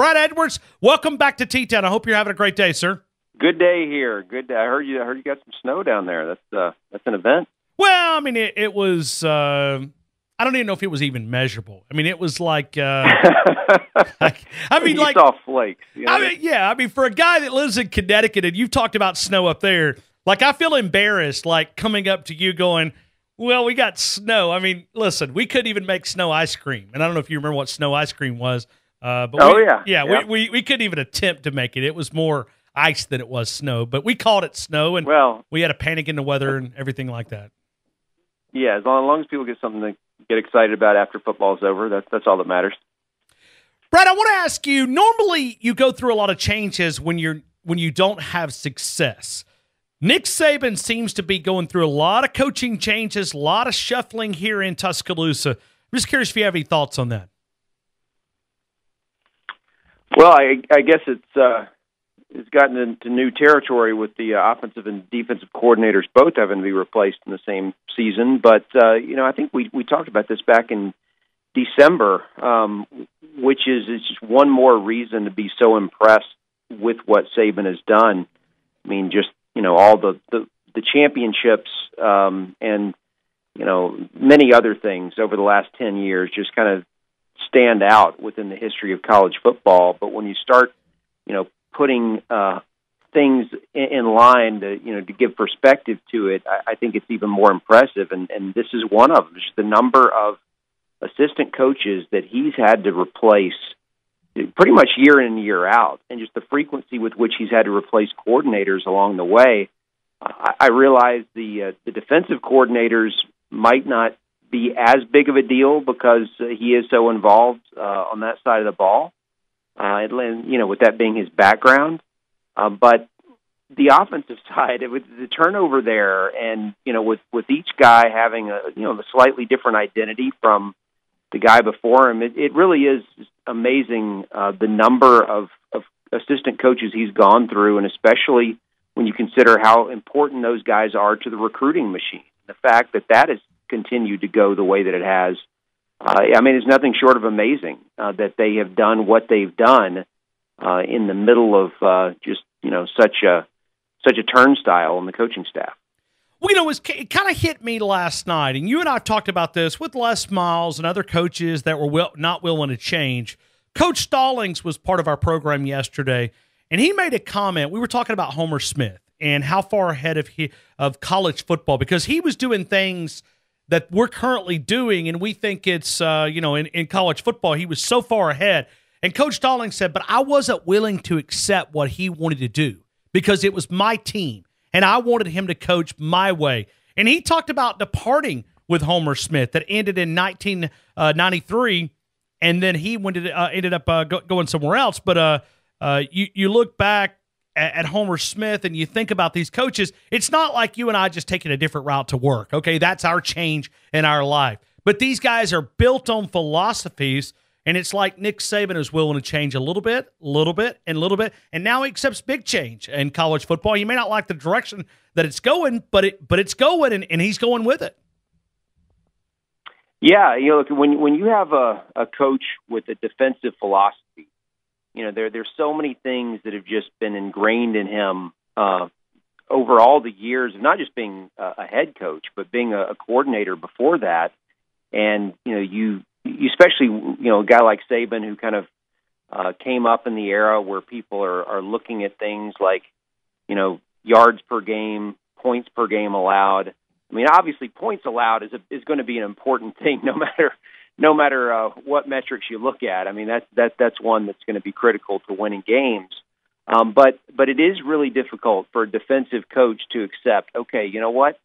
Brad Edwards, welcome back to T-Town. I hope you're having a great day, sir. Good day here. Good day. I heard you got some snow down there. That's an event. Well, I mean, it was. I don't even know if it was even measurable. I mean, it was like. You saw flakes. You know? I mean, for a guy that lives in Connecticut, and you've talked about snow up there, like I feel embarrassed, like coming up to you going, "Well, we got snow." I mean, listen, we couldn't even make snow ice cream, and I don't know if you remember what snow ice cream was. But we couldn't even attempt to make it. It was more ice than it was snow, but we called it snow, and we had a panic in the weather and everything like that. Yeah, as long as people get something to get excited about after football's over, that's all that matters. Brad, I want to ask you, normally you go through a lot of changes when you don't have success. Nick Saban seems to be going through a lot of coaching changes, a lot of shuffling here in Tuscaloosa. I'm just curious if you have any thoughts on that. Well, I guess it's gotten into new territory with the offensive and defensive coordinators both having to be replaced in the same season. But I think we talked about this back in December, which is just one more reason to be so impressed with what Saban has done. I mean, just all the championships and many other things over the last 10 years just kind of stand out within the history of college football. But when you start, putting things in line to give perspective to it, I think it's even more impressive. And this is one of them. Just the number of assistant coaches that he's had to replace pretty much year in and year out, and just the frequency with which he's had to replace coordinators along the way. I realize the defensive coordinators might not be as big of a deal because he is so involved on that side of the ball, with that being his background. But the offensive side, with the turnover there, and with each guy having a slightly different identity from the guy before him, it really is amazing the number of assistant coaches he's gone through, and especially when you consider how important those guys are to the recruiting machine. The fact that has continued to go the way that it has, it's nothing short of amazing that they have done what they've done in the middle of such a turnstile in the coaching staff. Well, it kind of hit me last night, and you and I talked about this with Les Miles and other coaches that were not willing to change. Coach Stallings was part of our program yesterday, and he made a comment. We were talking about Homer Smith and how far ahead of college football, because he was doing things that we're currently doing, and we think it's, in college football, he was so far ahead. And Coach Stallings said, but I wasn't willing to accept what he wanted to do because it was my team, and I wanted him to coach my way. And he talked about departing with Homer Smith that ended in 1993, and then he ended up going somewhere else. But you look back at Homer Smith and you think about these coaches, it's not like you and I just taking a different route to work. Okay, that's our change in our life. But these guys are built on philosophies, and it's like Nick Saban is willing to change a little bit, and now he accepts big change in college football. You may not like the direction that it's going, but it's going, and he's going with it. Yeah, look, when you have a coach with a defensive philosophy, there's so many things that have just been ingrained in him over all the years of not just being a head coach, but being a coordinator before that. And, you especially, a guy like Saban who kind of came up in the era where people are looking at things like, yards per game, points per game allowed. I mean, obviously points allowed is going to be an important thing no matter what metrics you look at. I mean, that's one that's going to be critical to winning games. But it is really difficult for a defensive coach to accept, okay, you know what?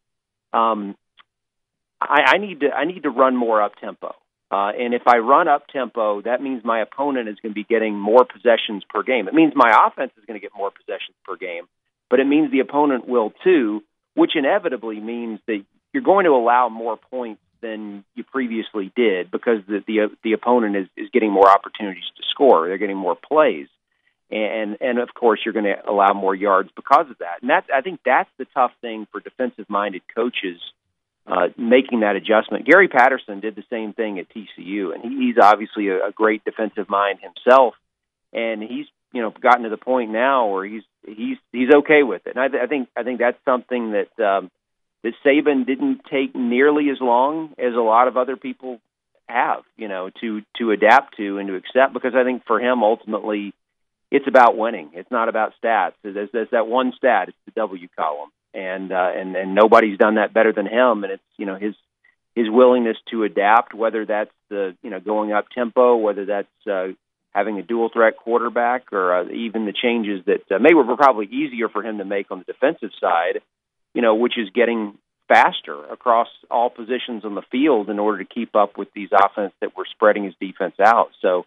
I need to run more up tempo. And if I run up tempo, that means my opponent is going to be getting more possessions per game. It means my offense is going to get more possessions per game, but it means the opponent will too, which inevitably means that you're going to allow more points than you previously did because the opponent is getting more opportunities to score. They're getting more plays. And of course, you're going to allow more yards because of that. And I think that's the tough thing for defensive-minded coaches, making that adjustment. Gary Patterson did the same thing at TCU, and he's obviously a great defensive mind himself. and he's gotten to the point now where he's okay with it. And I think that's something that that Saban didn't take nearly as long as a lot of other people have, to adapt to and to accept, because I think for him ultimately it's about winning. It's not about stats. There's that one stat, it's the W column, and nobody's done that better than him. And it's his willingness to adapt, whether that's the going up tempo, whether that's having a dual threat quarterback, or even the changes that maybe were probably easier for him to make on the defensive side, which is getting faster across all positions on the field in order to keep up with these offense that were spreading his defense out. So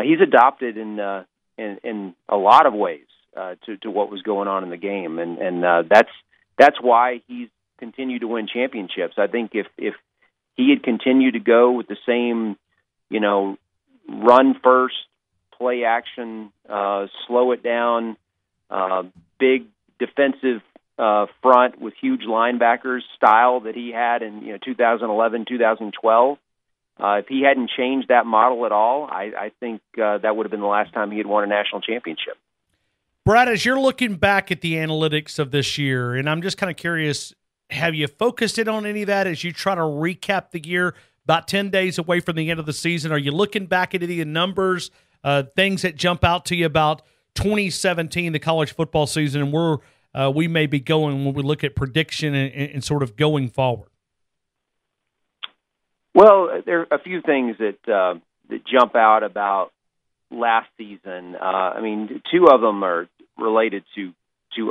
he's adopted in a lot of ways to what was going on in the game, and that's why he's continued to win championships. I think if he had continued to go with the same, run first, play action, slow it down, big defensive front with huge linebackers style that he had in 2011, 2012. If he hadn't changed that model at all, I think that would have been the last time he had won a national championship. Brad, as you're looking back at the analytics of this year, and I'm just kind of curious, have you focused in on any of that as you try to recap the year about 10 days away from the end of the season? Are you looking back at any of the numbers, things that jump out to you about 2017, the college football season, and where we may be going when we look at prediction and sort of going forward? Well, there are a few things that jump out about last season. Two of them are related to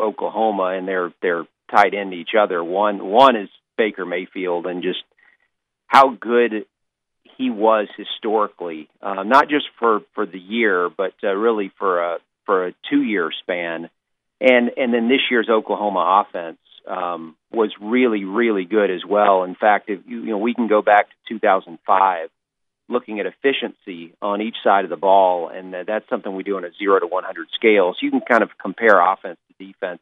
Oklahoma, and they're tied into each other. One is Baker Mayfield and just how good he was historically, not just for the year, but really for a 2-year span. And then this year's Oklahoma offense was really, really good as well. In fact, if we can go back to 2005, looking at efficiency on each side of the ball, and that's something we do on a 0 to 100 scale. So you can kind of compare offense to defense.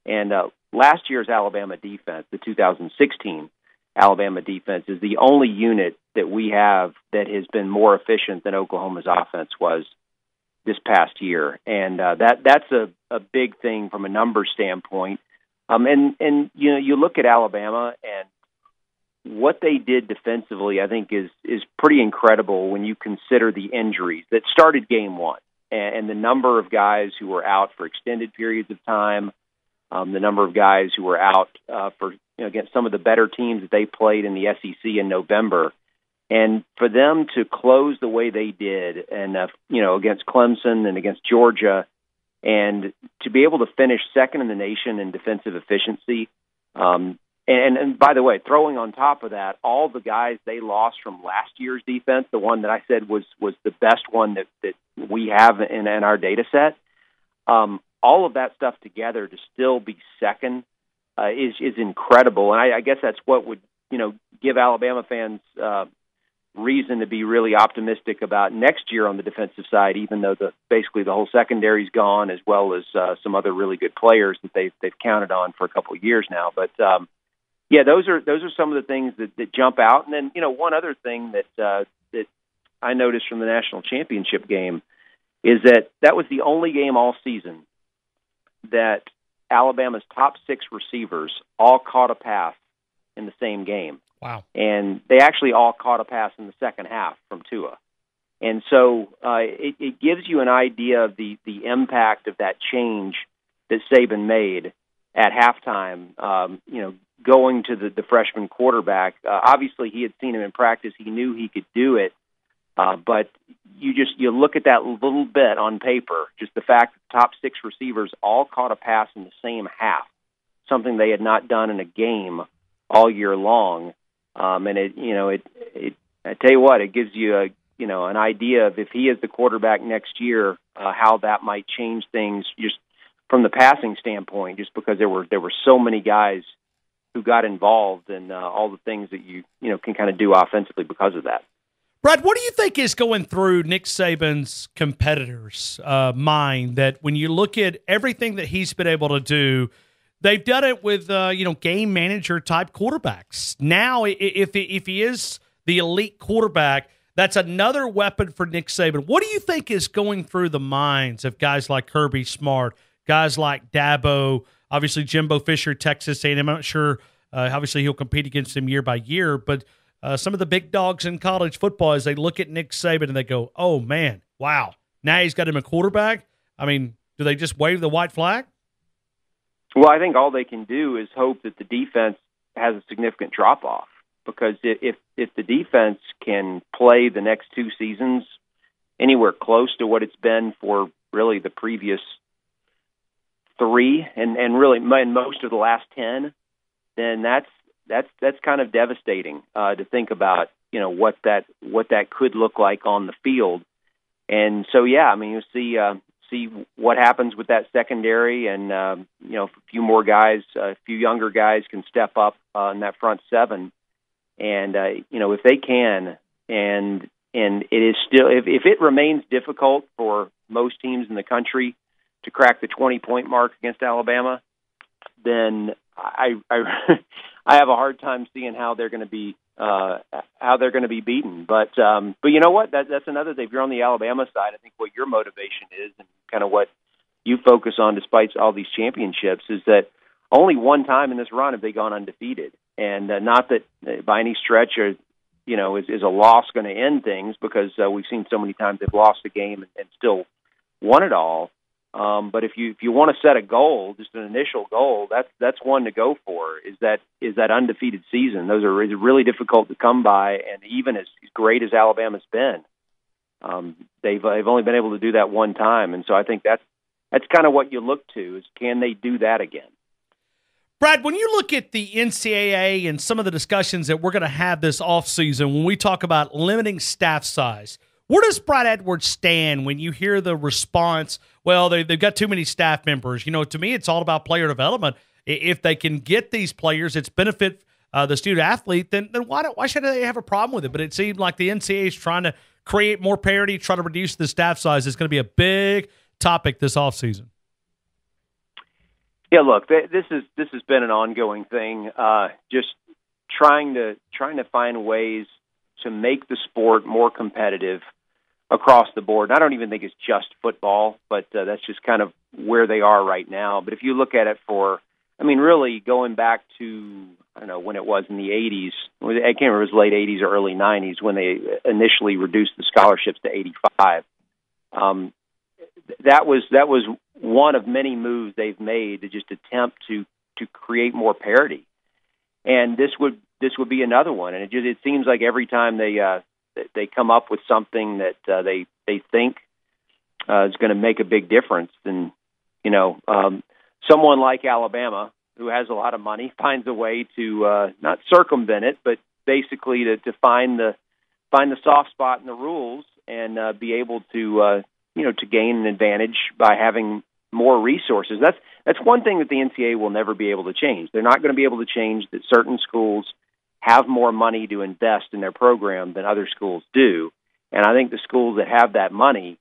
And last year's Alabama defense, the 2016 Alabama defense, is the only unit that we have that has been more efficient than Oklahoma's offense was this past year. And that's a big thing from a numbers standpoint. And you look at Alabama and what they did defensively, I think is pretty incredible when you consider the injuries that started game one and the number of guys who were out for extended periods of time, the number of guys who were out for against some of the better teams that they played in the SEC in November. And for them to close the way they did and, against Clemson and against Georgia, and to be able to finish second in the nation in defensive efficiency. And by the way, throwing on top of that, all the guys they lost from last year's defense, the one that I said was the best one that we have in our data set, all of that stuff together to still be second is incredible. And I guess that's what would, give Alabama fans reason to be really optimistic about next year on the defensive side, even though basically the whole secondary's gone, as well as some other really good players that they've counted on for a couple of years now. But those are some of the things that jump out. And then one other thing that I noticed from the national championship game is that was the only game all season that Alabama's top 6 receivers all caught a pass in the same game. Wow. And they actually all caught a pass in the second half from Tua. And so it gives you an idea of the impact of that change that Saban made at halftime, going to the freshman quarterback. Obviously, he had seen him in practice. He knew he could do it. But you look at that little bit on paper, just the fact that the top 6 receivers all caught a pass in the same half, something they had not done in a game all year long. And I tell you what, it gives you an idea of if he is the quarterback next year, how that might change things just from the passing standpoint, just because there were so many guys who got involved in all the things that you can kind of do offensively because of that. Brad, what do you think is going through Nick Saban's competitors' mind that when you look at everything that he's been able to do, they've done it with game manager type quarterbacks. Now, if he is the elite quarterback, That's another weapon for Nick Saban. What do you think is going through the minds of guys like Kirby Smart, guys like Dabo, obviously Jimbo Fisher, Texas A&M? I'm not sure. Obviously, he'll compete against him year by year, but some of the big dogs in college football, as they look at Nick Saban and they go, oh, man, wow, now he's got him a quarterback? I mean, do they just wave the white flag? Well, I think all they can do is hope that the defense has a significant drop-off, because if the defense can play the next 2 seasons anywhere close to what it's been for really the previous 3 and really in most of the last 10, then that's kind of devastating to think about, what that could look like on the field. And so, yeah, I mean, you see what happens with that secondary, and a few more guys, a few younger guys can step up in that front 7, and if they can, and it is still, if it remains difficult for most teams in the country to crack the 20-point mark against Alabama, then I have a hard time seeing how they're going to be beaten. But you know what? That's another thing. If you're on the Alabama side, I think what your motivation is, and kind of what you focus on despite all these championships, is that only one time in this run have they gone undefeated, and not that by any stretch is a loss going to end things, because we've seen so many times they've lost a game and still won it all. But if you want to set a goal, just an initial goal, that's one to go for. Is that undefeated season? Those are really difficult to come by, and even as great as Alabama's been, they've only been able to do that one time, and so I think that's kind of what you look to, is can they do that again? Brad, when you look at the NCAA and some of the discussions that we're going to have this offseason, when we talk about limiting staff size, where does Brad Edwards stand when you hear the response, well, they've got too many staff members? To me, it's all about player development. If they can get these players, it's benefit the student athlete, then why should they have a problem with it? But it seems like the NCAA is trying to create more parity, try to reduce the staff size. It's going to be a big topic this offseason. Yeah, look, this has been an ongoing thing. Just trying to find ways to make the sport more competitive across the board. And I don't even think it's just football, but that's just kind of where they are right now. But if you look at it really going back to, I don't know when it was in the 80s, I can't remember if it was late 80s or early 90s when they initially reduced the scholarships to 85. That was one of many moves they've made to just attempt to create more parity. And this would be another one. And it seems like every time they come up with something that they think is going to make a big difference, then someone like Alabama, who has a lot of money, finds a way to not circumvent it, but basically to find the soft spot in the rules and be able to to gain an advantage by having more resources. That's one thing that the NCAA will never be able to change. They're not going to be able to change that certain schools have more money to invest in their program than other schools do. And I think the schools that have that money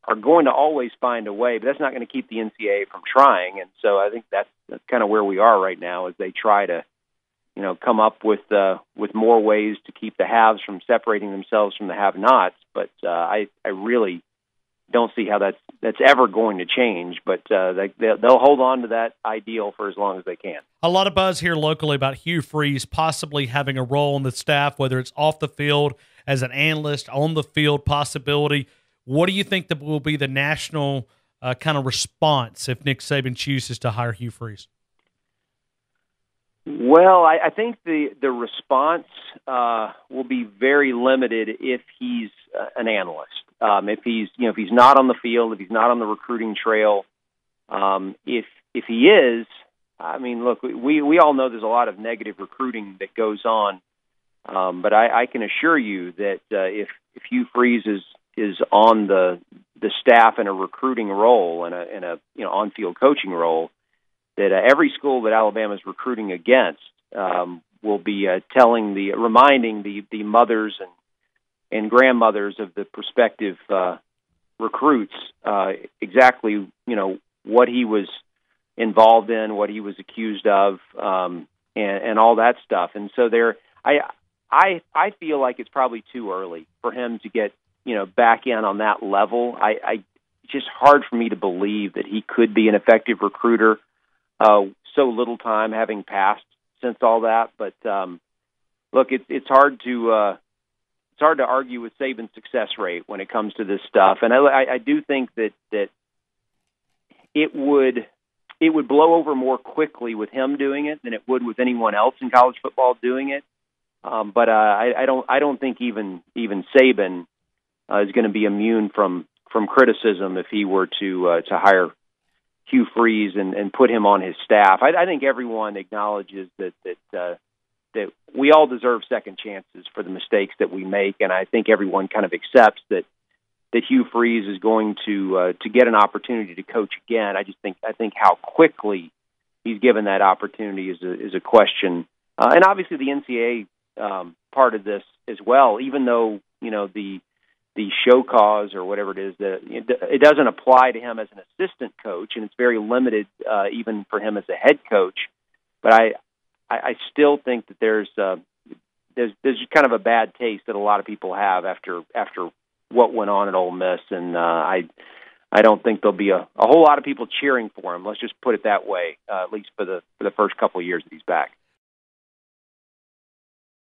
are going to always find a way, but that's not going to keep the NCAA from trying. And so I think that's kind of where we are right now, as they try to, come up with more ways to keep the haves from separating themselves from the have-nots. But I really don't see how that's ever going to change, but they'll hold on to that ideal for as long as they can. A lot of buzz here locally about Hugh Freeze possibly having a role in the staff, whether it's off the field as an analyst, on the field possibility. What do you think that will be the national kind of response if Nick Saban chooses to hire Hugh Freeze? Well, I think the response will be very limited if he's an analyst. If he's not on the field, if he's not on the recruiting trail, if he is, look, we all know there's a lot of negative recruiting that goes on, but I can assure you that if Hugh Freeze is on the staff in a recruiting role and a on-field coaching role, that every school that Alabama is recruiting against will be reminding the mothers and grandmothers of the prospective recruits exactly what he was involved in, what he was accused of, and all that stuff. And so I feel like it's probably too early for him to get back in on that level. It's just hard for me to believe that he could be an effective recruiter. So little time having passed since all that, but look, it's hard to argue with Saban's success rate when it comes to this stuff, and I do think that it would blow over more quickly with him doing it than it would with anyone else in college football doing it. But I don't think even Saban is going to be immune from criticism if he were to hire Hugh Freeze and put him on his staff. I think everyone acknowledges that we all deserve second chances for the mistakes that we make, and I think everyone kind of accepts that Hugh Freeze is going to get an opportunity to coach again. I think how quickly he's given that opportunity is a question, and obviously the NCAA part of this as well. Even though the show cause or whatever it is, that it doesn't apply to him as an assistant coach, and it's very limited even for him as a head coach. But I still think that there's kind of a bad taste that a lot of people have after what went on at Ole Miss, and I don't think there'll be a whole lot of people cheering for him. Let's just put it that way, at least for the first couple of years that he's back.